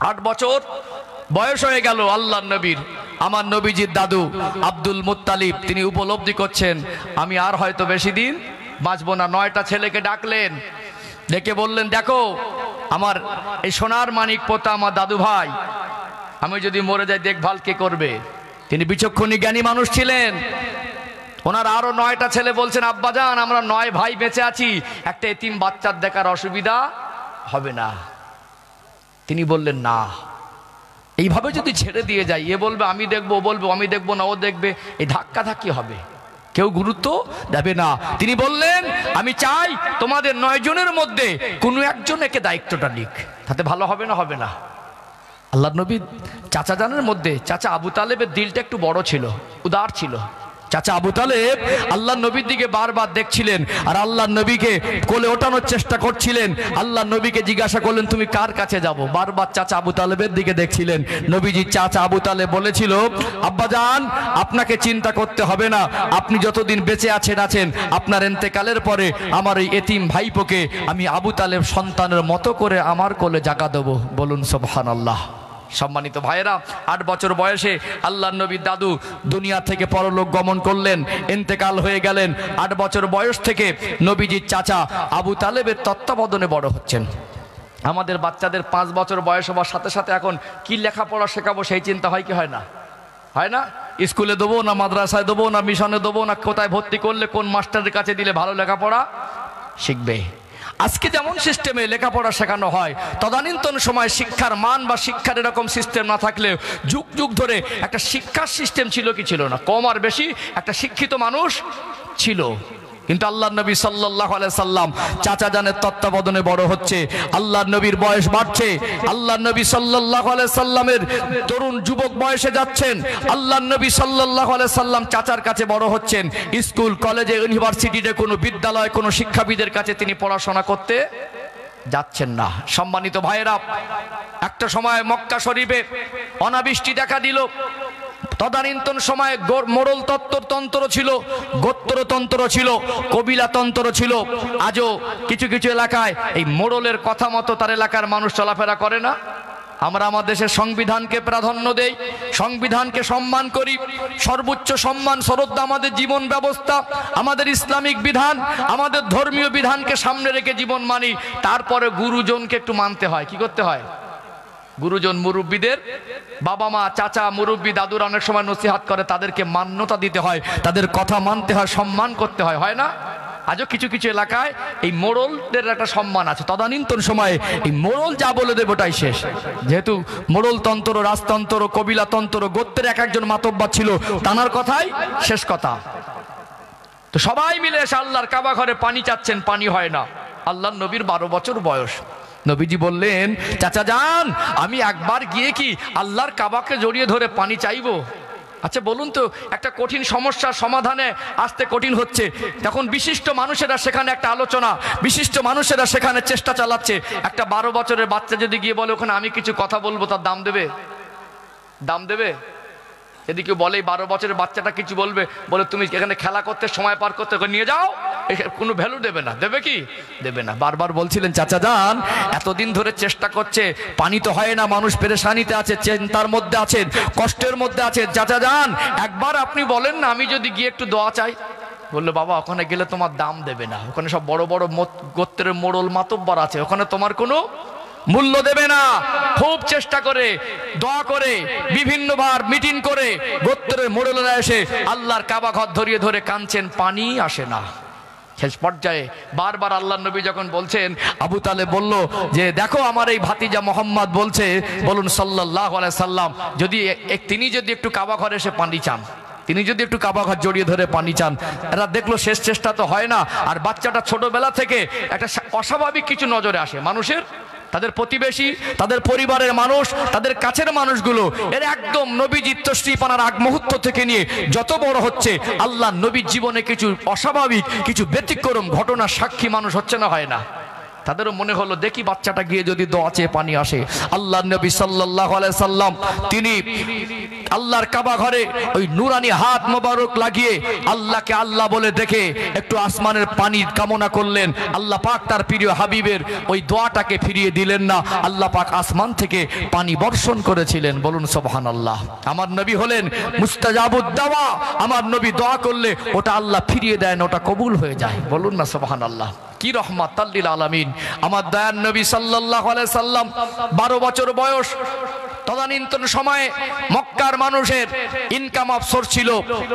8 বছর বয়স হয়ে গেল আল্লাহর নবীর। আমার নবীজির দাদু আব্দুল মুত্তালিব তিনি উপলব্ধি করছেন আমি আর হয়তো বেশি দিন বাঁচবো না। 9টা ছেলেকে ডাকলেন, ডেকে বললেন, দেখো আমার এই সোনার মানিক পোতা আমার দাদু ভাই, আমি যদি মরে যাই দেখভাল কে করবে? তিনি বিচক্ষণী জ্ঞানী মানুষ ছিলেন। ওনার আরো 9টা ছেলে বলছেন, আব্বাজান আমরা 9 ভাই বেঁচে আছি, একটা এতিম বাচ্চার দেখার অসুবিধা হবে না। তিনি বললেন, না, এইভাবে যদি ছেড়ে দিয়ে যাই, এ বলবে আমি দেখবো, ও বলবে আমি দেখবো না, ও দেখবে, এই ধাক্কা ধাক্কি হবে, কেউ গুরুত্ব দেবে না। তিনি বললেন, আমি চাই তোমাদের 9 জনের মধ্যে কোনো একজন একে দায়িত্বটা নিক, তাতে ভালো হবে না? হবে না। আল্লাহ নবী চাচা জানের মধ্যে চাচা আবু তালেবের দিলটা একটু বড় ছিল, উদার ছিল। চাচা আবু তালেব আল্লাহ নবীর দিকে বারবার দেখছিলেন আর আল্লাহ নবীকে কোলে ওঠানোর চেষ্টা করছিলেন। আল্লাহ নবীকে জিজ্ঞাসা করলেন, তুমি কার কাছে যাবো? বারবার চাচা আবু তালেবের দিকে দেখছিলেন। নবীজি চাচা আবু তালেব বলেছিল, আব্বাজান আপনাকে চিন্তা করতে হবে না, আপনি যতদিন বেঁচে আছেন আপনার ইন্তেকালের পরে আমার এই এতিম ভাইপোকে আমি আবু তালেব সন্তানের মতো করে আমার কোলে জাগা দেবো। বলুন সুবহানাল্লাহ। সম্মানিত ভাইয়েরা, 8 বছর বয়সে আল্লাহর নবীর দাদু দুনিয়া থেকে পরলোক গমন করলেন, ইন্তেকাল হয়ে গেলেন। 8 বছর বয়স থেকে নবীজির চাচা আবু তালেবের তত্ত্বাবধানে বড় হচ্ছেন। আমাদের বাচ্চাদের 5 বছর বয়স হওয়ার সাথে সাথে এখন কি লেখাপড়া শেখাবো সেই চিন্তা হয় কি হয় না? হয় না? স্কুলে দেবো না মাদ্রাসায় দেবো না মিশনে দেবো না কোথায় ভর্তি করলে কোন মাস্টারের কাছে দিলে ভালো লেখাপড়া শিখবে। আজকে যেমন সিস্টেমে লেখাপড়া শেখানো হয়, তদানীন্তন সময় শিক্ষার মান বা শিক্ষার এরকম সিস্টেম না থাকলে যুগ যুগ ধরে একটা শিক্ষার সিস্টেম ছিল কি ছিল না? কম আর বেশি একটা শিক্ষিত মানুষ ছিল। কিন্তু আল্লাহর নবী সাল্লাল্লাহু আলাইহি সাল্লাম চাচা জানের তত্ত্বাবধানে বড় হচ্ছে, আল্লাহর নবীর বয়স বাড়ছে, আল্লাহর নবী সাল্লাল্লাহু আলাইহি সাল্লামের তরুণ যুবক বয়সে যাচ্ছেন, আল্লাহর নবী সাল্লাল্লাহু আলাইহি সাল্লাম চাচার কাছে বড় হচ্ছেন। স্কুল কলেজে ইউনিভার্সিটিতে কোনো বিদ্যালয় কোনো শিক্ষাবিদের কাছে তিনি পড়াশোনা করতে যাচ্ছেন না। সম্মানিত ভাইয়েরা, একটা সময় মক্কা শরীফে অনাবৃষ্টি দেখা দিল। তদানীন্তন সময়ে মোড়ল তন্ত্র ছিল, গোত্রতন্ত্র ছিল, কবিলাতন্ত্র ছিল। আজও কিছু কিছু এলাকায় এই মোড়লের কথা মতো তার এলাকার মানুষ চলাফেরা করে না। আমরা আমার দেশের সংবিধানকে প্রাধান্য দেই, সংবিধানকে সম্মান করি, সর্বোচ্চ সম্মান শ্রদ্ধা আমাদের জীবন ব্যবস্থা, আমাদের ইসলামিক বিধান, আমাদের ধর্মীয় বিধানকে সামনে রেখে জীবন মানি। তারপরে গুরুজনকে একটু মানতে হয়। কি করতে হয়? গুরুজন মুরব্বীদের, বাবা মা চাচা মুরব্বী দাদুরা অনেক সময় নসিহাত করে, তাদেরকে মান্যতা দিতে হয়, তাদের কথা মানতে হয়, সম্মান করতে হয়। হয় না? আজও কিছু কিছু এলাকায় এই মোড়লদের একটা সম্মান আছে। তদানীন্তন সময়ে এই মোড়ল যা বলে দেব ওটাই শেষ। যেহেতু মোড়ল তন্ত্র, রাজতন্ত্র, কবিলাতন্ত্র, গোত্রের এক একজন মাতব্বর ছিল, তানার কথাই শেষ কথা। তো সবাই মিলে এসে আল্লাহর কাবা ঘরে পানি চাচ্ছেন, পানি হয় না। আল্লাহর নবীর 12 বছর বয়স। নবীজি বললেন, চাচা যান আমি একবার গিয়ে কি আল্লাহর কাবাকে জড়িয়ে ধরে পানি চাইবো? আচ্ছা বলুন তো, একটা কঠিন সমস্যার সমাধানে আসতে কঠিন হচ্ছে, তখন বিশিষ্ট মানুষেরা সেখানে একটা আলোচনা, বিশিষ্ট মানুষেরা সেখানে চেষ্টা চালাচ্ছে। একটা 12 বছরের বাচ্চা যদি গিয়ে বলে ওখানে আমি কিছু কথা বলবো, তার দাম দেবে? দাম দেবে? যদি কেউ বলে 12 বছরের বাচ্চাটা কিছু বলবে, বলে তুমি এখানে খেলা করতে সময় পার করতে নিয়ে যাও, কোনো ভ্যালু দেবে না। দেবে কি? দেবে না। বারবার বলছিলেন, চাচা যান এতদিন ধরে চেষ্টা করছে, পানি তো হয় না, মানুষ পেরেশানিতে আছে, চিন্তার মধ্যে আছেন, কষ্টের মধ্যে আছেন, চাচা যান একবার আপনি বলেন না আমি যদি গিয়ে একটু দোয়া চাই। বললো, বাবা ওখানে গেলে তোমার দাম দেবে না, ওখানে সব বড় বড় গোত্রের মোড়ল মাতব্বর আছে, ওখানে তোমার কোনো মূল্য দেবে না। খুব চেষ্টা করে দোয়া করে বিভিন্নবার মিটিং করে গোত্রের মোড়লেরা এসে আল্লাহর কাবা ঘর ধরিয়ে ধরে কাঁদছেন, পানি আসে না। শেষ পর্যায়ে বারবার আল্লাহর নবী যখন বলছেন, আবু তালেব বলল যে দেখো আমার এই ভাতিজা মোহাম্মদ বলছে, বলুন সাল্লাল্লাহু আলাইহি সাল্লাম, যদি তিনি যদি একটু কাবা ঘরে এসে পানি চান, তিনি যদি একটু কাবা ঘর জড়িয়ে ধরে পানি চান। এরা দেখলো শেষ চেষ্টা তো হয় না, আর বাচ্চাটা ছোটবেলা থেকে একটা অস্বাভাবিক কিছু নজরে আসে মানুষের, তাদের প্রতিবেশী, তাদের পরিবারের মানুষ, তাদের কাছের মানুষগুলো এর একদম নবীজির তশরিফানার আগ মুহূর্ত থেকে নিয়ে যত বড় হচ্ছে, আল্লাহ নবীর জীবনে কিছু অস্বাভাবিক, কিছু ব্যতিক্রম ঘটনার সাক্ষী মানুষ হচ্ছে না, হয় না? তাদেরও মনে হলো দেখি বাচ্চাটা গিয়ে যদি দোয়া চেয়ে পানি আসে। আল্লাহ নবী সাল্লাল্লাহু আলাইহি সাল্লাম তিনি আল্লাহর কাবা ঘরে ওই নুরানি হাত মোবারক লাগিয়ে আল্লাহকে আল্লাহ বলে দেখে একটু আসমানের পানির কামনা করলেন। আল্লাহ পাক তার প্রিয় হাবিবের ওই দোয়াটাকে ফিরিয়ে দিলেন না, আল্লাহ পাক আসমান থেকে পানি বর্ষণ করেছিলেন। বলুন সুবহানাল্লাহ। আমার নবী হলেন মুস্তাজাবুদ দাওয়া। আমার নবী দোয়া করলে ওটা আল্লাহ ফিরিয়ে দেন, ওটা কবুল হয়ে যায়। বলুন না সুবহানাল্লাহ। কি রহমাতাল লিল আলামিন আমার দয়ার নবী সাল্লাল্লাহু আলাইহি সাল্লাম 12 বছর বয়স। তদানীন্তন সময়ে মক্কার মানুষের ইনকাম অফ সোর্স ছিল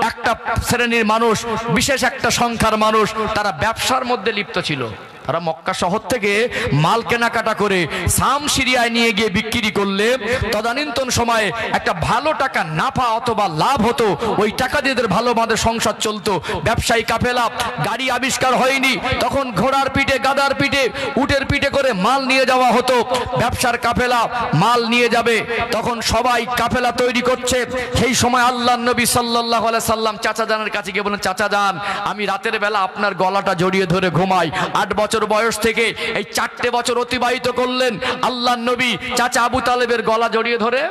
একটা শ্রেণীর মানুষ, বিশেষ একটা সংখ্যার মানুষ, তারা ব্যবসার মধ্যে লিপ্ত ছিল। তারা মক্কা শহর থেকে মাল কেনাকাটা করে শাম সিরিয়ায় নিয়ে গিয়ে বিক্রি করলে তদানীন্তন সময়ে একটা ভালো টাকা নাফা অথবা লাভ হতো। ওই টাকা দিয়ে ভালো মাদের সংসার চলতো। ব্যবসায়ী কাফেলা, গাড়ি আবিষ্কার হয়নি তখন ঘোড়ার পিঠে, গাদার পিঠে, উটের পিঠে করে মাল নিয়ে যাওয়া হতো। ব্যবসার কাফেলা মাল নিয়ে যাবে, তখন সবাই কাফেলা তৈরি করছে। সেই সময় আল্লাহর নবী সাল্লাল্লাহু আলাইহি সাল্লাম চাচা জানের কাছে গিয়ে বলেন, চাচা জান আমি রাতের বেলা আপনার গলাটা জড়িয়ে ধরে ঘুমাই। 8 বছর বয়স থেকে এই 4টে বছর অতিবাহিত করলেন। আল্লাহর নবী চাচা আবু তালেবের গলা জড়িয়ে ধরে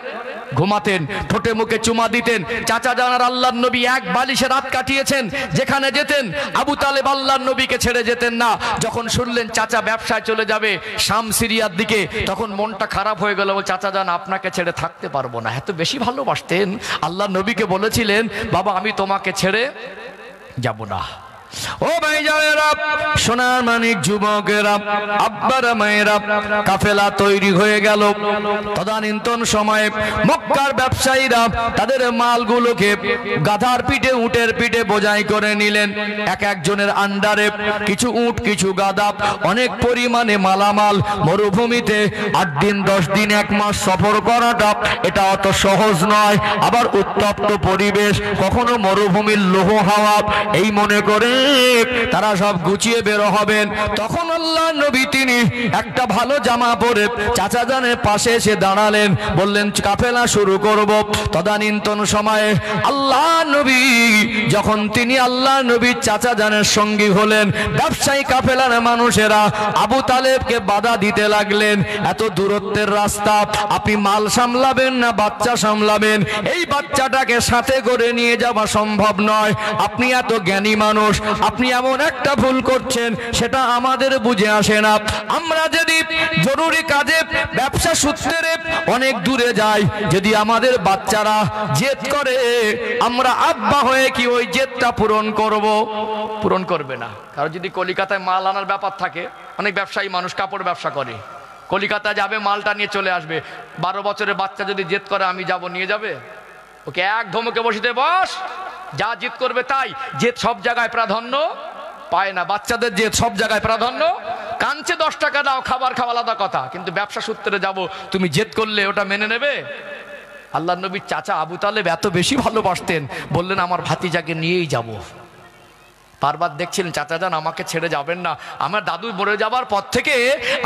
ঘুমাতেন, ঠোঁটে মুখে চুমা দিতেন। চাচা জানার আল্লাহর নবী এক বালিশে রাত কাটিয়েছেন। যেখানে যেতেন আবু তালেব আল্লাহর নবীকে ছেড়ে যেতেন না। যখন শুনলেন চাচা ব্যবসায় চলে যাবে শাম সিরিয়ার দিকে, তখন মনটা খারাপ হয়ে গেল। চাচা জান আপনাকে ছেড়ে থাকতে পারবো না। এত বেশি ভালোবাসতেন। আল্লাহর নবীকে বলেছিলেন, বাবা আমি তোমাকে ছেড়ে যাব না। ও ভাইজানেরা, সোনার মানিক যুবকেরা, আব্বারা মায়েরা, কাফেলা তৈরি হয়ে গেল। তদানীন্তন সময়ে মক্কার ব্যবসায়ীরা তাদের মালগুলোকে গাধার পিঠে, উটের পিঠে বোঝাই করে নিলেন। এক একজনের আন্ডারে কিছু উট, কিছু গাধা, অনেক পরিমাণে মালামাল। মরুভূমিতে 8 দিন 10 দিন 1 মাস সফর করাটা এটা অত সহজ নয়। আবার উত্তপ্ত পরিবেশ, কখনো মরুভূমির লোহ হাওয়া, এই মনে করে তারা সব গুছিয়ে বের হবেন। তখন আল্লাহ নবী তিনি একটা ভালো জামা পরে চাচা জানের পাশে এসে দাঁড়ালেন, বললেন কাফেলা শুরু করব। তদানীন্তন সময়ে আল্লাহ নবী যখন তিনি আল্লাহ নবী চাচা জানের সঙ্গী হলেন, ব্যবসায়ী কাফেলার মানুষেরা আবু তালেবকে বাধা দিতে লাগলেন। এত দূরত্বের রাস্তা, আপনি মাল সামলাবেন না বাচ্চা সামলাবেন? এই বাচ্চাটাকে সাথে করে নিয়ে যাওয়া সম্ভব নয়। আপনি এত জ্ঞানী মানুষ, আপনি এমন একটা ভুল করছেন সেটা আমাদের বুঝে আসে না। আমরা যদি জরুরি কাজে ব্যবসা সূত্রে অনেক দূরে যাই, যদি আমাদের বাচ্চারা জেদ করে, আমরা আব্বা হয়ে কি ওই জেদটা পূরণ করব? পূরণ করবে না। কারণ যদি কলিকাতায় মাল আনার ব্যাপার থাকে, অনেক ব্যবসায়ী মানুষ কাপড় ব্যবসা করে, কলিকাতা যাবে মালটা নিয়ে চলে আসবে। 12 বছরের বাচ্চা যদি জেদ করে আমি যাব, নিয়ে যাবে? ওকে এক ধমকে বসিতে বস, যা জিদ করবে তাই। জেদ সব জায়গায় প্রাধান্য পায় না। বাচ্চাদের জেদ সব জায়গায় প্রাধান্য। কাঞ্চে 10 টাকা দাও, খাবার খাওয়া আলাদা কথা, কিন্তু ব্যবসা সূত্রে যাব, তুমি জেদ করলে ওটা মেনে নেবে? আল্লাহ নবীর চাচা আবু তালেব এত বেশি ভালোবাসতেন, বললেন আমার ভাতিজাকে নিয়েই যাব। বারবার দেখছিলেন চাচা যান আমাকে ছেড়ে যাবেন না। আমার দাদু মরে যাবার পর থেকে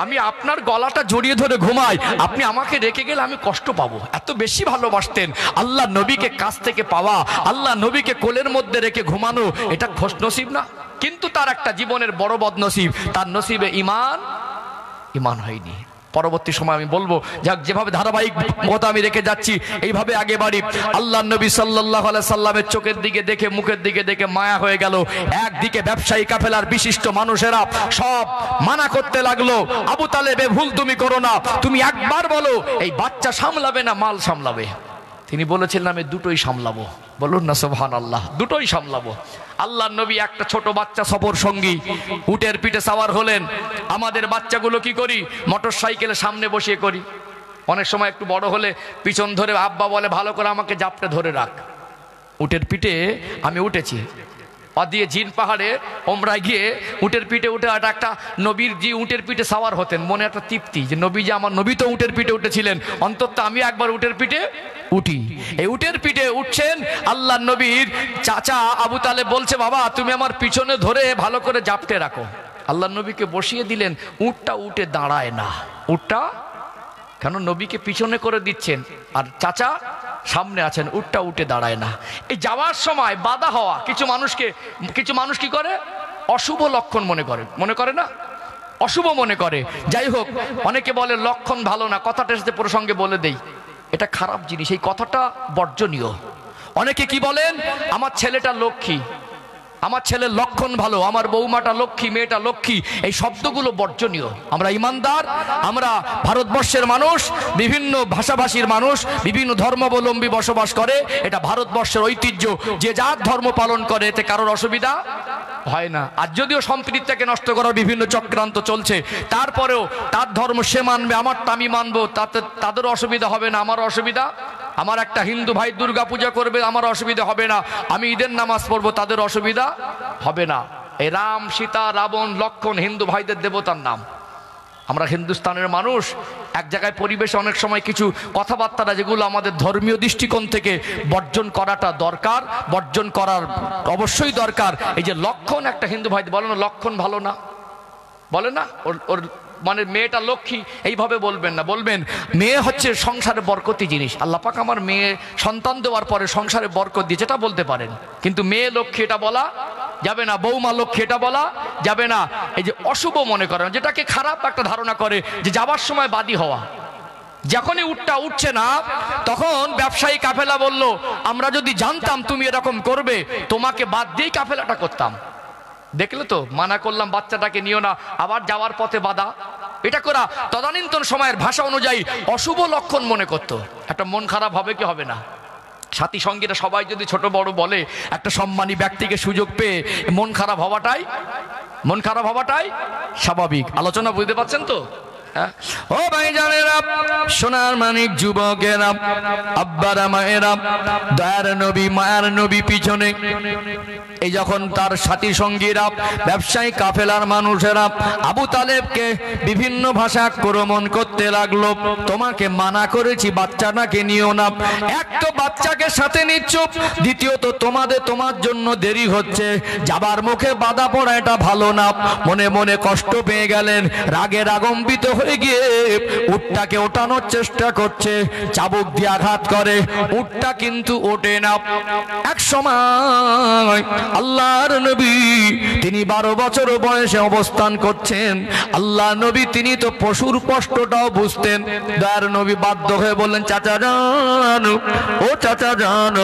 আমি আপনার গলাটা জড়িয়ে ধরে ঘুমাই, আপনি আমাকে রেখে গেলে আমি কষ্ট পাবো। এত বেশি ভালোবাসতেন। আল্লাহ নবীকে কাছ থেকে পাওয়া, আল্লাহ নবীকে কোলের মধ্যে রেখে ঘুমানো, এটা খোশ নসিব না? কিন্তু তার একটা জীবনের বড় বদনসিব, তার নসিবে ইমান হয়নি। পরবর্তী সময় আমি বলবো, যাক যেভাবে ধারাবাহিক কথা আমি রেখে যাচ্ছি এইভাবে আগে বাড়ি। আল্লাহ নবী সাল্লাল্লাহু আলাইহি সাল্লামের চোখের দিকে দেখে, মুখের দিকে দেখে মায়া হয়ে গেল। একদিকে ব্যবসায়ী কাফেলার বিশিষ্ট মানুষেরা সব মানা করতে লাগলো, আবু তালেবে ভুল তুমি করো না, তুমি একবার বলো এই বাচ্চা সামলাবে না মাল সামলাবে? তিনি বলেছিলেন আমি দুটোই সামলাবো। বলুন না সুবহানাল্লাহ, দুটোই সামলাবো। আল্লাহ নবী একটা ছোট বাচ্চা সফর সঙ্গী উটের পিঠে সাওয়ার হলেন। আমাদের বাচ্চাগুলো কি করি? মোটর সাইকেলের সামনে বসিয়ে করি। অনেক সময় একটু বড় হলে পিছন ধরে আব্বা বলে ভালো করে আমাকে জাপটে ধরে রাখ। উটের পিঠে আমি উঠেছি, দিয়ে জিন পাহাড়ে ওমরায় গিয়ে উটের পিঠে উঠে একটা নবীর জি উটের পিঠে সাওয়ার হতেন, মনে একটা তৃপ্তি যে নবী যে আমার নবী তো উটের পিঠে উঠেছিলেন, অন্তত আমি একবার উটের পিঠে উঠি। এই উটের পিঠে উঠছেন আল্লাহ নবীর চাচা আবু তালেব বলছে বাবা তুমি আমার পিছনে ধরে ভালো করে জাপটে রাখো। আল্লাহ নবীকে বসিয়ে দিলেন, উটটা উঠে দাঁড়ায় না। উটটা কেন? নবীকে পিছনে করে দিচ্ছেন আর চাচা সামনে আছেন, উটটা উঠে দাঁড়ায় না। এই যাওয়ার সময় বাধা হওয়া কিছু মানুষ কি করে? অশুভ লক্ষণ মনে করে না, অশুভ মনে করে। যাই হোক, অনেকে বলে লক্ষণ ভালো না, কথাটা এসে প্রসঙ্গে বলে দেই। এটা খারাপ জিনিস, এই কথাটা বর্জনীয়। অনেকে কি বলেন, আমার ছেলেটা লক্ষ্মী, আমার ছেলের লক্ষণ ভালো, আমার বৌমাটা লক্ষ্মী, মেয়েটা লক্ষ্মী, এই শব্দগুলো বর্জনীয়। আমরা ইমানদার, আমরা ভারতবর্ষের মানুষ, বিভিন্ন ভাষাভাষীর মানুষ, বিভিন্ন ধর্মাবলম্বী বসবাস করে, এটা ভারতবর্ষের ঐতিহ্য। যে যার ধর্ম পালন করে এতে কারোর অসুবিধা হয় না। আর যদিও সম্প্রীতিটাকে নষ্ট করার বিভিন্ন চক্রান্ত চলছে, তারপরেও তার ধর্ম সে মানবে, আমারটা আমি মানবো, তাতে তাদের অসুবিধা হবে না, আমার অসুবিধা। আমার একটা হিন্দু ভাই দুর্গা পূজা করবে, আমার অসুবিধা হবে না। আমি ঈদের নামাজ পড়বো, তাদের অসুবিধা হবে না। এই রাম, সীতা, রাবণ, লক্ষণ হিন্দু ভাইদের দেবতার নাম। আমরা হিন্দুস্তানের মানুষ, এক জায়গায় পরিবেশে অনেক সময় কিছু কথাবার্তা যেগুলো আমাদের ধর্মীয় দৃষ্টিকোণ থেকে বর্জন করাটা দরকার, বর্জন করার অবশ্যই দরকার। এই যে লক্ষণ, একটা হিন্দু ভাই বলে না লক্ষণ ভালো না, বলে না ওর মানে মেয়েটা লক্ষ্মী, এইভাবে বলবেন না। বলবেন মেয়ে হচ্ছে সংসারে বরকতি জিনিস, আল্লাহ পাক আমার মেয়ে সন্তান দেওয়ার পরে সংসারে বরকত দিয়ে, যেটা বলতে পারেন। কিন্তু মেয়ে লক্ষ্মী এটা বলা যাবে না, বৌমা লক্ষ্মী এটা বলা যাবে না। এই যে অশুভ মনে করেন, যেটাকে খারাপ একটা ধারণা করে, যে যাবার সময় বাদী হওয়া। যখনই উটটা উঠছে না, তখন ব্যবসায়ী কাফেলা বলল, আমরা যদি জানতাম তুমি এরকম করবে, তোমাকে বাদ দিয়েই কাফেলাটা করতাম। দেখলে তো, মানা করলাম বাচ্চাটাকে নিও না, আবার যাওয়ার পথে বাধা। এটা করা তদানীন্তন সময়ের ভাষা অনুযায়ী অশুভ লক্ষণ মনে করত। একটা মন খারাপ হবে কি হবে না? সাথী সঙ্গীরা সবাই যদি ছোট বড় বলে, একটা সম্মানী ব্যক্তিকে সুযোগ পেয়ে মন খারাপ হওয়াটাই স্বাভাবিক। আলোচনা বুঝতে পারছেন তো? ও ভাই জানেরা, সোনার মানিক যুবকেরা, আব্বারা মায়েরা, দয়ার নবী মায়ার নবী পিছনে এই যখন তার সাথী সঙ্গীরা, ব্যবসায়ী কাফেলার মানুষেরা আবু তালেবকে বিভিন্ন ভাষা আক্রমণ করতে লাগলো। তোমাকে মানা করেছি বাচ্চাটাকে নিও না, এক তো বাচ্চাকে সাথে নিচ্ছ, দ্বিতীয়ত তোমার জন্য দেরি হচ্ছে, যাবার মুখে বাধা পড়া এটা ভালো না। মনে মনে কষ্ট পেয়ে গেলেন, রাগে রাগম্বিত হয়ে গিয়ে উটটাকে ওঠানোর চেষ্টা করছে, চাবুক দিয়ে আঘাত করে, উটটা কিন্তু ওঠে না। এক সময় আল্লাহর নবী তিনি 12 বছর বয়সে অবস্থান করছেন। আল্লাহ নবী তিনি তো পশুর কষ্টটাও বুঝতেন। দয়ার নবী বাধ্য হয়ে বললেন, চাচা যান, ও চাচা যান,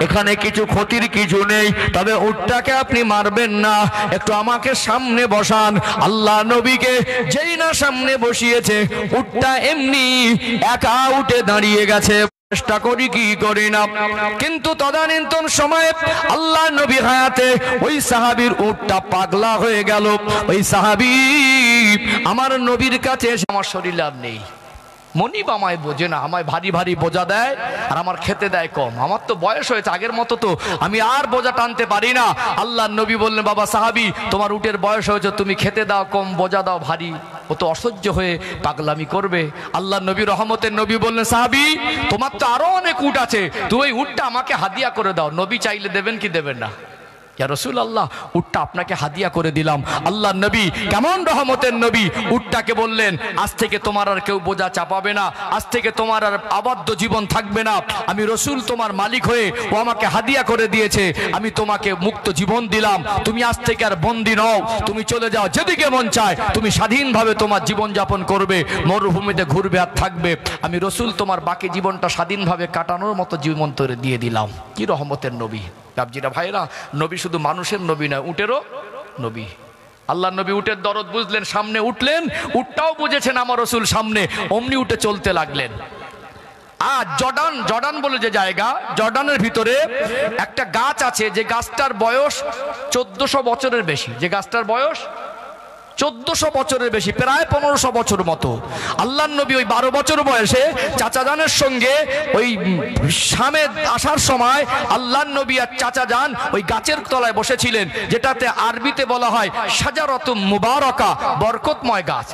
এখানে কিছু ক্ষতির কিছু নেই, তবে উটটাকে আপনি মারবেন না, একটু আমাকে সামনে বসান। আল্লাহ নবীকে যেই না সামনে বসিয়েছে, উটটা এমনি একা উঠে দাঁড়িয়ে গেছে। চেষ্টা করি কি করি না, কিন্তু তদানীন্তন সময়ে আল্লাহ নবী হায়াতে ওই সাহাবীর উটটা পাগলা হয়ে গেল। ওই সাহাবী আমার নবীর কাছে এসে, আমার শরীরে আর নেই, মনিব আমায় বোঝে না, আমায় ভারী ভারী বোঝা দেয় আর আমার খেতে দেয় কম, আমার তো বয়স হয়েছে, আগের মতো তো আমি আর বোঝা টানতে পারি না। আল্লাহ নবী বললেন, বাবা সাহাবী, তোমার উটের বয়স হয়েছে, তুমি খেতে দাও কম, বোঝা দাও ভারী, ও তো অসহ্য হয়ে পাগলামি করবে। আল্লাহ নবী রহমতের নবী বললেন, সাহাবী তোমার তো আরো অনেক উট আছে, তুমি ওই উটটা আমাকে হাদিয়া করে দাও। নবী চাইলে দেবেন কি দেবেন না? ইয়া রাসূলুল্লাহ, উটটা আপনাকে হাদিয়া করে দিলাম। আল্লাহ নবী কেমন রহমতের নবী, উটটাকে বললেন, আজ থেকে তোমার আর কেউ বোঝা চাপাবে না, আজ থেকে তোমার আর আবদ্ধ জীবন থাকবে না। আমি রসুল তোমার মালিক হয়ে, ও আমাকে হাদিয়া করে দিয়েছে, আমি তোমাকে মুক্ত জীবন দিলাম। তুমি আজ থেকে আর বন্দী নও, তুমি চলে যাও যেদিকে মন চায়, তুমি স্বাধীনভাবে তোমার জীবন যাপন করবে, মরুভূমিতে ঘুরবে আর থাকবে। আমি রসুল তোমার বাকি জীবনটা স্বাধীনভাবে কাটানোর মতো জীবন তৈরি দিয়ে দিলাম। কি রহমতের নবী! বাবজিরা ভাইরা, নবী শুধু মানুষের নবী নয়, উটেরও নবী। আল্লাহ নবী উটের দরদ বুঝলেন, সামনে উঠলেন, উটটাও বুঝেছেন আমার রসুল সামনে, অমনি উঠে চলতে লাগলেন। আর জর্ডান বলে যে জায়গা, জর্ডানের ভিতরে একটা গাছ আছে, যে গাছটার বয়স 1400 বছরের বেশি, যে গাছটার বয়স 1400 বছরের বেশি, প্রায় 1500 বছর মতো। আল্লাহ নবী ওই 12 বছর বয়সে চাচা জানের সঙ্গে ওই শামে আসার সময় আল্লাহ নবী আর চাচা জান ওই গাছের তলায় বসেছিলেন, যেটাতে আরবিতে বলা হয় শাজারাতুম মুবারাকা, বরকতময় গাছ।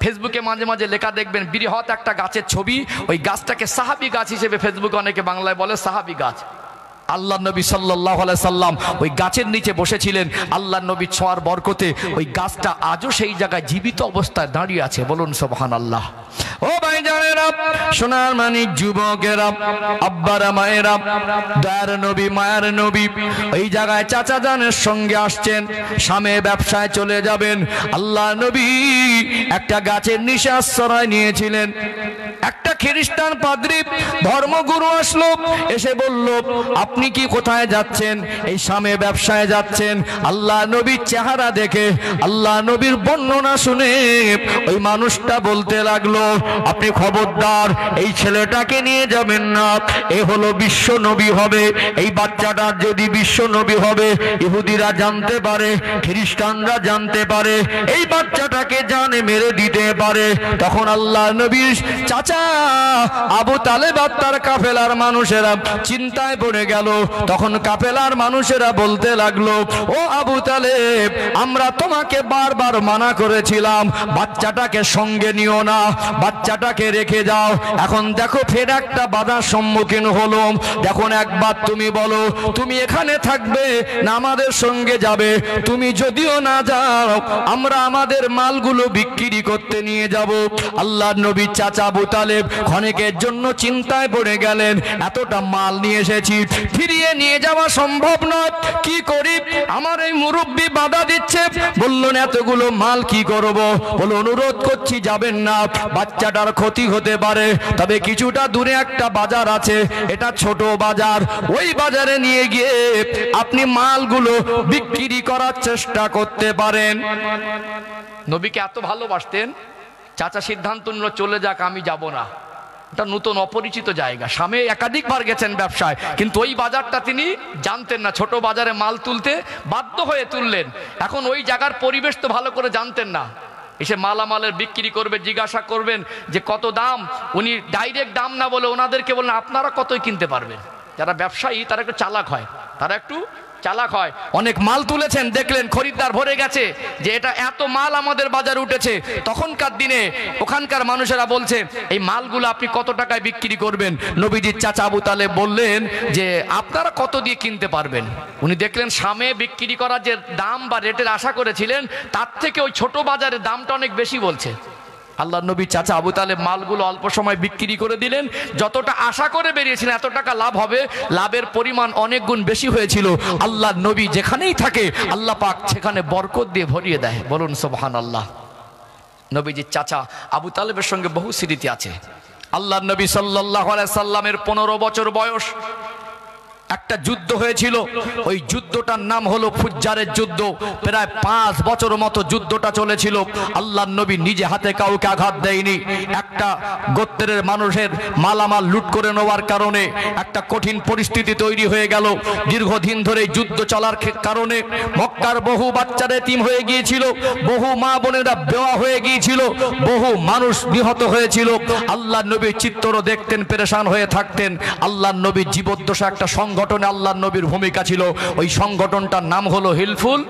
ফেসবুকে মাঝে মাঝে লেখা দেখবেন, বৃহৎ একটা গাছের ছবি, ওই গাছটাকে সাহাবী গাছ হিসেবে ফেসবুকে অনেকে বাংলায় বলে সাহাবী গাছ। আল্লাহ নবী সাল্লাল্লাহু আলাইহি সাল্লাম ওই গাছের নিচে বসেছিলেন। আল্লাহ নবী ছোঁয়ার বরকতে ওই গাছটা আজও সেই জায়গায় জীবিত অবস্থায় দাঁড়িয়ে আছে, বলুন সুবহানাল্লাহ। ও ভাইজানেরা, সোনার মানিক যুবকেরা, আব্বারা মায়েরা, দয়ার নবী মায়ের নবী এই জায়গায় চাচা জানের সঙ্গে আসছেন, শামে ব্যবসায় চলে যাবেন। আল্লাহ নবী একটা গাছের নিচে আশ্রয় নিয়েছিলেন। একটা খ্রিস্টান পাদ্রী ধর্মগুরু আসলো, এসে বলল, আপনি কি কোথায় যাচ্ছেন? এই শামে ব্যবসায় যাচ্ছেন। আল্লাহ নবীর চেহারা দেখে, আল্লাহ নবীর বর্ণনা শুনে ওই মানুষটা বলতে লাগলো, আপনি খবরদার এই ছেলেটাকে নিয়ে যাবেন না, এ হলো বিশ্ব নবী হবে। এই বাচ্চাটার যদি বিশ্ব নবী হবে, ইহুদিরা জানতে পারে, খ্রিস্টানরা জানতে পারে, এই বাচ্চাটাকে জানে মেরে দিতে পারে। তখন আল্লাহ নবীর চাচা আবু তালেব আর তার কাফেলার মানুষেরা চিন্তায় পড়ে গেল। তখন কাফেলার মানুষেরা বলতে লাগলো, ও আবু তালেব, আমরা তোমাকে বারবার মানা করেছিলাম বাচ্চাটাকে সঙ্গে নিও না, বাচ্চাটাকে রেখে যাও। এখন দেখো ফের একটা বাধার সম্মুখীন হলো। দেখুন একবার তুমি বলো, তুমি এখানে থাকবে না আমাদের সঙ্গে যাবে? তুমি যদিও না যাও, আমরা আমাদের মালগুলো বিক্রি করতে নিয়ে যাব। আল্লাহ নবীর চাচা আবু তালেব ক্ষণিকের জন্য চিন্তায় পড়ে গেলেন, এতটা মাল নিয়ে এসেছি, ফিরিয়ে নিয়ে যাওয়া সম্ভব নয়, কি করি? আমার এই মুরব্বী বাধা দিচ্ছে। বললেন, এতগুলো মাল কি করব? বলে, অনুরোধ করছি যাবেন না, বাচ্চাটার ক্ষতি হতে পারে। তবে কিছুটা দূরে একটা বাজার আছে, এটা ছোট বাজার, ওই বাজারে নিয়ে গিয়ে আপনি মালগুলো বিক্রি করার চেষ্টা করতে পারেন। নবীকে এত ভালোবাসতেন, চাচা সিদ্ধান্ত নিল চলে যাক, আমি যাব না। এটা নতুন অপরিচিত জায়গা, স্বামী একাধিকবার গেছেন ব্যবসায়, কিন্তু ওই বাজারটা তিনি জানতেন না, ছোট বাজারে মাল তুলতে বাধ্য হয়ে তুললেন। এখন ওই জায়গার পরিবেশ তো ভালো করে জানতেন না, এসে মালামালের বিক্রি করবে, জিজ্ঞাসা করবেন যে কত দাম। উনি ডাইরেক্ট দাম না বলে ওনাদেরকে বললেন, আপনারা কতই কিনতে পারবেন। যারা ব্যবসায়ী তারা একটু চালাক হয়, অনেক মাল তুলেছেন, দেখলেন খরিদ্দার ভরে গেছে, যে এটা এত মাল আমাদের বাজারে উঠেছে। তখনকার দিনে ওখানকার মানুষেরা বলছে, এই মালগুলো আপনি কত টাকায় বিক্রি করবেন? নবীজির চাচা আবু তালেব বললেন যে আপনারা কত দিয়ে কিনতে পারবেন। উনি দেখলেন সামে বিক্রি করার যে দাম বা রেটের আশা করেছিলেন, তার থেকে ওই ছোট বাজারে দামটা অনেক বেশি বলছে। আল্লাহ নবী চাচা আবু তালেব মালগুলো অল্প সময় বিক্রি করে দিলেন। যতটা আশা করে বেরিয়েছিলেন এত টাকা লাভ হবে, লাভের পরিমাণ অনেক গুণ বেশি হয়েছিল। আল্লাহ নবী যেখানেই থাকে আল্লাহ পাক সেখানে বরকত দিয়ে ভরিয়ে দেয়। বলুন সুবহানাল্লাহ। নবীজির চাচা আবু তালেবের সঙ্গে বহু স্মৃতি আছে। আল্লাহ নবী সাল্লাল্লাহু আলাইহি সাল্লামের 15 বছর বয়স একটা যুদ্ধ হয়েছিল, ওই যুদ্ধটার নাম হলো ফুজ্জারের যুদ্ধ। প্রায় 5 বছর মতো যুদ্ধটা চলেছিল। আল্লাহর নবী নিজে হাতে কাউকে আঘাত দেয়নি। একটা গোত্রের মানুষের মালামাল লুট করে নেওয়ার কারণে একটা কঠিন পরিস্থিতি তৈরি হয়ে গেল। দীর্ঘদিন ধরে যুদ্ধ চলার কারণে মক্কার বহু বাচ্চারা এতিম হয়ে গিয়েছিল, বহু মা বোনেরা বেওয়া হয়ে গিয়েছিল, বহু মানুষ নিহত হয়েছিল। আল্লাহর নবী চিত্র দেখতেন, পেরেশান হয়ে থাকতেন। আল্লাহর নবীর জীবদ্দশা একটা সংগঠনে আল্লাহর নবীর ভূমিকা ছিল। ওই সংগঠনটার নাম হলো হিলফুল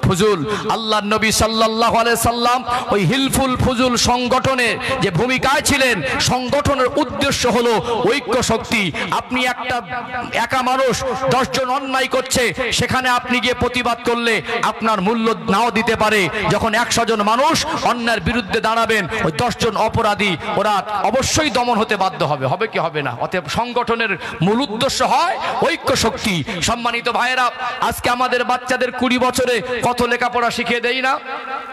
ফুজুল। আল্লাহর নবী সাল্লাল্লাহু আলাইহি সাল্লাম ওই হিলফুল ফুজুল সংগঠনে যে ভূমিকায় ছিলেন, সংগঠনের উদ্দেশ্য হলো ঐক্য শক্তি। আপনি একা মানুষ 10 জন অন্যায় করছে, সেখানে আপনি গিয়ে প্রতিবাদ করলে আপনার মূল্য নাও দিতে পারে। যখন 100 জন মানুষ অন্যায়ের বিরুদ্ধে দাঁড়াবেন, ওই 10 জন অপরাধী ওরা অবশ্যই দমন হতে বাধ্য হবে, হবে কি হবে না? অতএব সংগঠনের মূল উদ্দেশ্য হয় ঐক্য শক্তি। সম্মানিত ভাইয়েরা, আজকে আমাদের বাচ্চাদের 20 বছরে কত লেখাপড়া শিখিয়ে দেই না।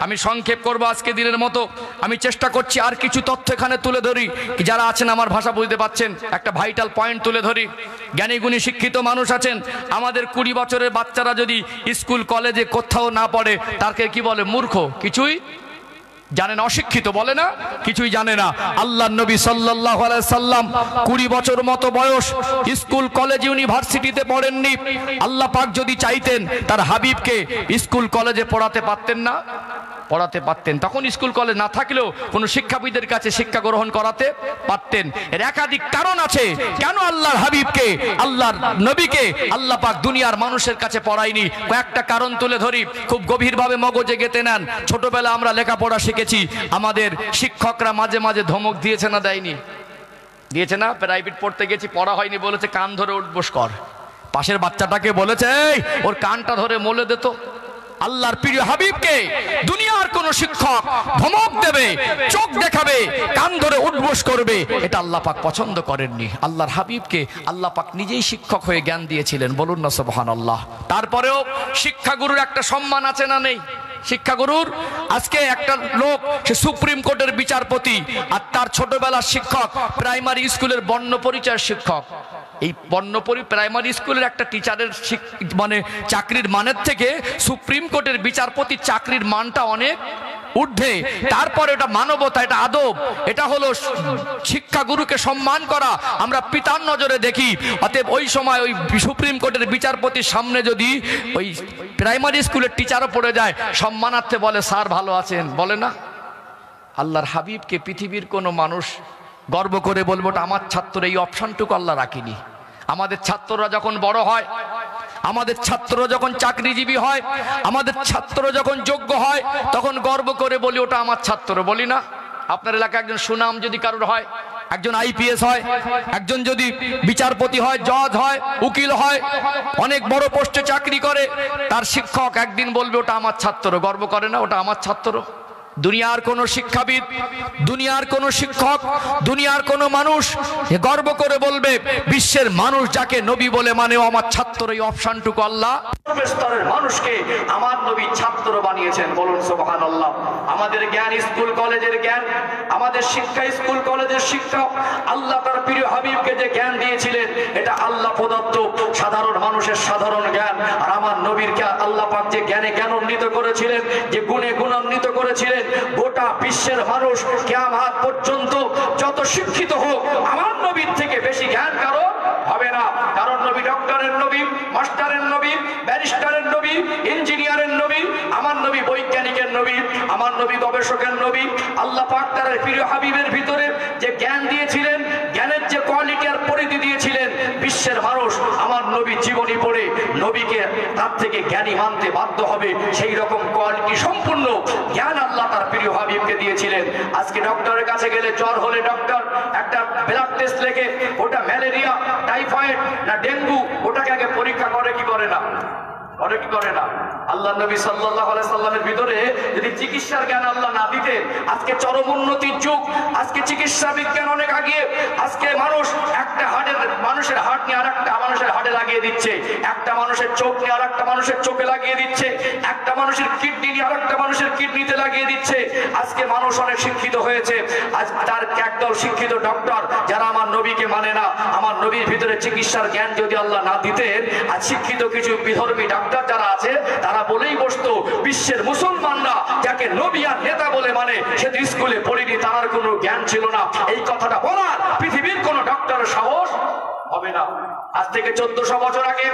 আমি সংক্ষেপ করব আজকে দিনের মতো। আমি চেষ্টা করছি আর কিছু তথ্য এখানে তুলে ধরি, যারা আছেন আমার ভাষা বুঝতে পাচ্ছেন, একটা ভাইটাল পয়েন্ট তুলে ধরি। জ্ঞানী গুণী শিক্ষিত মানুষ আছেন। আমাদের 20 বছরের বাচ্চারা যদি স্কুল কলেজে কোথাও না পড়ে, তাকে কি বলে? মূর্খ, কিছুই জানে না, অশিক্ষিত বলে না, কিছুই জানে না। আল্লাহর নবী সাল্লাল্লাহু আলাইহি সাল্লাম 20 বছর মতো বয়স, স্কুল কলেজ ইউনিভার্সিটিতে পড়েননি। আল্লাহ পাক যদি চাইতেন তার হাবিবকে স্কুল কলেজে পড়াতে পারতেন না? পড়াতে পারতেন। তখন স্কুল কলেজ না থাকলেও কোনো শিক্ষাবিদের কাছে শিক্ষা গ্রহণ করাতে পারতেন। এর একাধিক কারণ আছে কেন আল্লাহর হাবিবকে, আল্লাহর নবীকে আল্লাহ পাক দুনিয়ার মানুষের কাছে পড়ায়নি। কয়েকটা কারণ তুলে ধরি, খুব গভীরভাবে মগজে গেঁথে নেন। ছোটবেলা আমরা লেখাপড়া শিখেছি, আমাদের শিক্ষকরা মাঝে মাঝে ধমক দিয়েছে না দেয়নি? দিয়েছে না? প্রাইভেট পড়তে গেছি, পড়া হয়নি, বলেছে কান ধরে উঠবোস কর। পাশের বাচ্চাটাকে বলেছে, ওর কানটা ধরে মলে দিত। আল্লাহর প্রিয় হাবিবকে দুনিয়ার কোন শিক্ষক ধমক দেবে, চোখ দেখাবে, কান ধরে উঠবোস করবে, এটা আল্লাহ পাক পছন্দ করেননি। আল্লাহর হাবিবকে আল্লাহ পাক নিজেই শিক্ষক হয়ে জ্ঞান দিয়েছিলেন, বলুন না সুবহানাল্লাহ। তারপরেও শিক্ষাগুরুর একটা সম্মান আছে না নেই? শিক্ষাগুরুর আজকে একটা লোক, সে সুপ্রিম কোর্টের বিচারপতি, আর তার ছোটবেলার শিক্ষক প্রাইমারি স্কুলের বর্ণ পরিচয়ের শিক্ষক। এই প্রাইমারি স্কুলের একটা টিচারের মানে চাকরির মানের থেকে সুপ্রিম কোর্টের বিচারপতির চাকরির মানটা অনেক ঊর্ধ্বে। তারপরে এটা মানবতা, এটা আদব, এটা হলো শিক্ষাগুরুকে সম্মান করা, আমরা পিতার নজরে দেখি। অতএব ওই সময় ওই সুপ্রিম কোর্টের বিচারপতির সামনে যদি ওই প্রাইমারি স্কুলের টিচারও পড়ে যায়, সম্মানার্থে বলে স্যার ভালো আছেন, বলে না? আল্লাহর হাবিবকে পৃথিবীর কোনো মানুষ গর্ব করে বলবো ওটা আমার ছাত্র, এই অপশনটুকু আল্লাহ রাখিনি। আমাদের ছাত্ররা যখন বড় হয়, আমাদের ছাত্ররা যখন চাকরিজীবী হয়, আমাদের ছাত্র যখন যোগ্য হয়, তখন গর্ব করে বলি ওটা আমার ছাত্র, বলি না? আপনার এলাকায় একজন সুনাম যদি কারোর হয়, একজন আইপিএস হয়, একজন যদি বিচারপতি হয়, জজ হয়, উকিল হয়, অনেক বড় পোস্টে চাকরি করে, তার শিক্ষক একদিন বলবে ওটা আমার ছাত্র, গর্ব করে না ওটা আমার ছাত্র? দুনিয়ার কোন শিক্ষাবিদ, দুনিয়ার কোন শিক্ষক, দুনিয়ার কোন মানুষ গর্ব করে বলবে বিশ্বের মানুষ যাকে নবী বলে মানে ও আমার ছাত্র, এই অপশনটুকু আল্লাহ স্তরের মানুষকে আমার নবী ছাত্র বানিয়েছেন, বলুন সুবহানাল্লাহ। আমাদের জ্ঞান স্কুল কলেজের জ্ঞান, আমাদের শিক্ষা স্কুল কলেজের শিক্ষা, আল্লাহ তার প্রিয় হাবিবকে যে জ্ঞান দিয়েছিলেন এটা আল্লাহ প্রদত্ত সাধারণ মানুষের সাধারণ জ্ঞান। আর আমার নবীরকে আল্লাহ পাক যে জ্ঞানে জ্ঞানান্বিত করেছিলেন, যে গুণে গুণান্বিত করেছিলেন, গোটা বিশ্বের মানুষ কিয়ামত পর্যন্ত যত শিক্ষিত হোক আমার নবীর থেকে বেশি জ্ঞান কারো হবে না। কারণ নবী ডক্টরের নবী, মাস্টারের নবী, ব্যারিস্টারের নবী, ইঞ্জিনিয়ারের নবী, আমার নবী বৈজ্ঞানিকের নবী, আমার নবী গবেষকের নবী। আল্লাহ পাক তার প্রিয় হাবিবের ভিতরে যে জ্ঞান দিয়েছিলেন, জ্ঞানের যে কোয়ালিটি আর পরিধি দিয়েছিলেন, বিশ্বের মানুষ আমার নবী জীবনী পড়ে নবীকে তার থেকে জ্ঞানী মানতে বাধ্য হবে। সেই রকম কোয়ালিটি সম্পূর্ণ জ্ঞান আল্লাহ তার প্রিয় হাবিবকে দিয়েছিলেন। আজকে ডক্টরের কাছে গেলে জ্বর হলে ডক্টর একটা ব্লাড টেস্ট লেখে, ওটা ম্যালেরিয়া, টাইফয়েড না ডেঙ্গু, ওটাকে আগে পরীক্ষা করে কি করে না? করে কি করে না? আল্লাহ নবী সাল্লাল্লাহু আলাইহি সাল্লামের ভিতরে যদি চিকিৎসার জ্ঞান আল্লাহ না দিতেন, আজকে চরম উন্নতির যুগ, আজকে চিকিৎসা বিজ্ঞান অনেক আগিয়ে, আজকে মানুষ একটা মানুষের হার্ট নিয়ে আরেকটা মানুষের হার্টে লাগিয়ে দিচ্ছে, একটা মানুষের চোখ নিয়ে আরেকটা মানুষের চোখে লাগিয়ে দিচ্ছে, একটা মানুষের কিডনি নিয়ে আরেকটা মানুষের কিডনিতে লাগিয়ে দিচ্ছে। আজকে মানুষ অনেক শিক্ষিত হয়েছে, আজ তার একদল শিক্ষিত ডক্টর যারা আমার নবীকে মানে না, আমার নবীর ভিতরে চিকিৎসার জ্ঞান যদি আল্লাহ না দিতেন, আজ শিক্ষিত কিছু বিধর্মী ডাক্তার যারা আছে তারা বলেই বসতো বিশ্বের মুসলমানরা যাকে নবী আর নেতা বলে মানে সে স্কুলে পড়েনি, তার কোনো জ্ঞান ছিল না। এই কথাটা বলার পৃথিবীর কোন ডক্টরের সাহস হবে না। আজ থেকে 1400 বছর আগে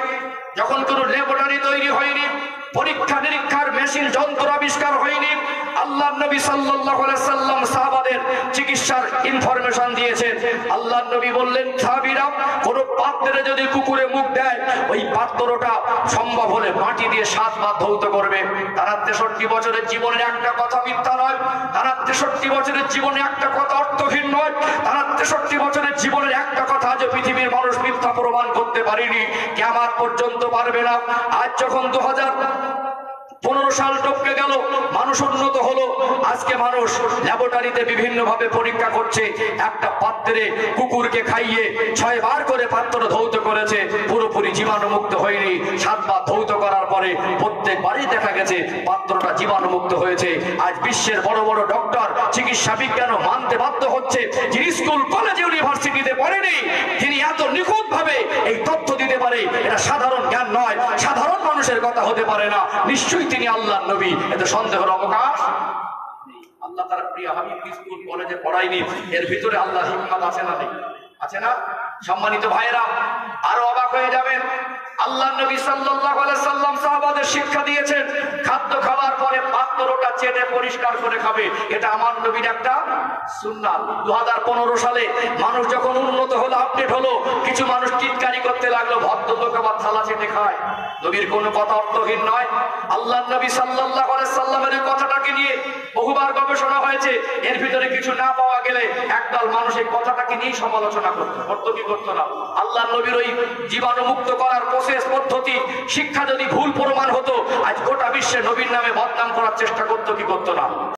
যখন কোনো ল্যাবরেটরি তৈরি হয়নি, পরীক্ষা নিরীক্ষার মেশিন যন্ত্র আবিষ্কার হয়নি, আল্লাহর নবী সাল্লাল্লাহু আলাইহি সাল্লাম সাহাবাদের চিকিৎসার ইনফরমেশন দিয়েছেন। আল্লাহর নবী বললেন, সাহাবীরা কোন পাত্রে যদি কুকুরে মুখ দেয়, ওই পাত্রটা সম্ভব হলে মাটি দিয়ে 7 বার ধৌত করবে। তারা 63 বছরের জীবনের একটা কথা মিথ্যা নয়, তারা 63 বছরের জীবনে একটা কথা অর্থহীন নয়, তারা 63 বছরের জীবনের একটা কথা আজ পৃথিবীর মানুষ মিথ্যা প্রমাণ করতে পারেনি, কিয়ামত পর্যন্ত পারবে না। আজ যখন 2015 সাল টপকে গেল, মানুষ উন্নত হলো, আজকে মানুষ ল্যাবরেটরিতে বিভিন্ন ভাবে পরীক্ষা করছে, একটা পাত্রে কুকুরকে খাইয়ে 6 বার করে পাত্র ধৌত করেছে, পুরোপুরি জীবাণুমুক্ত হয়নি। 7 বার ধৌত করার পরে প্রত্যেকবারই দেখা গেছে পাত্রটা জীবাণুমুক্ত হয়েছে। আজ বিশ্বের বড় বড় ডক্টর চিকিৎসা বিজ্ঞান মানতে বাধ্য হচ্ছে, যিনি স্কুল কলেজ ইউনিভার্সিটিতে পড়েনি, তিনি এত নিখুঁত ভাবে এই তথ্য দিতে পারে, এটা সাধারণ জ্ঞান নয়, সাধারণ মানুষের কথা হতে পারে না। নিশ্চয়ই তিনি আল্লাহর নবী, এতে সন্দেহের অবকাশ নেই। আল্লাহ তার প্রিয় হাবিব স্কুল কলেজে পড়ায়নি, এর ভিতরে আল্লাহর হিকমত আছে না নেই? আছে না? সম্মানিত ভাইরা, আরো অবাক হয়ে যাবেন, আল্লাহর নবী সাল্লাল্লাহু আলাইহি সাল্লাম সাহাবাদের শিক্ষা দিয়েছেন, খাদ্য খাওয়ার পরে পাত্রটা চেটে পরিষ্কার করে খাবে, এটা আমার নবীর একটা সুন্নাত। 2015 সালে মানুষ যখন উন্নত হলো, আপডেট হলো, কিছু মানুষ চিৎকারি করতে লাগলো, ভদ্রলোক আবার থালা চেটে খায়। নবীর কোনো কথা অর্থহীন নয়। আল্লাহর নবী সাল্লাল্লাহু আলাইহি সাল্লামের কথাটাকে নিয়ে বহুবার গবেষণা হয়েছে, এর ভিতরে কিছু না পাওয়া গেলে একদল মানুষ এই কথাটাকে নিয়ে সমালোচনা করতো কি করতো না? আল্লাহ নবীর ওই জীবাণুমুক্ত করার প্রসেস পদ্ধতি শিক্ষা যদি ভুল প্রমাণ হতো, আজ গোটা বিশ্বে নবীর নামে বদনাম করার চেষ্টা করতো কি করতো না?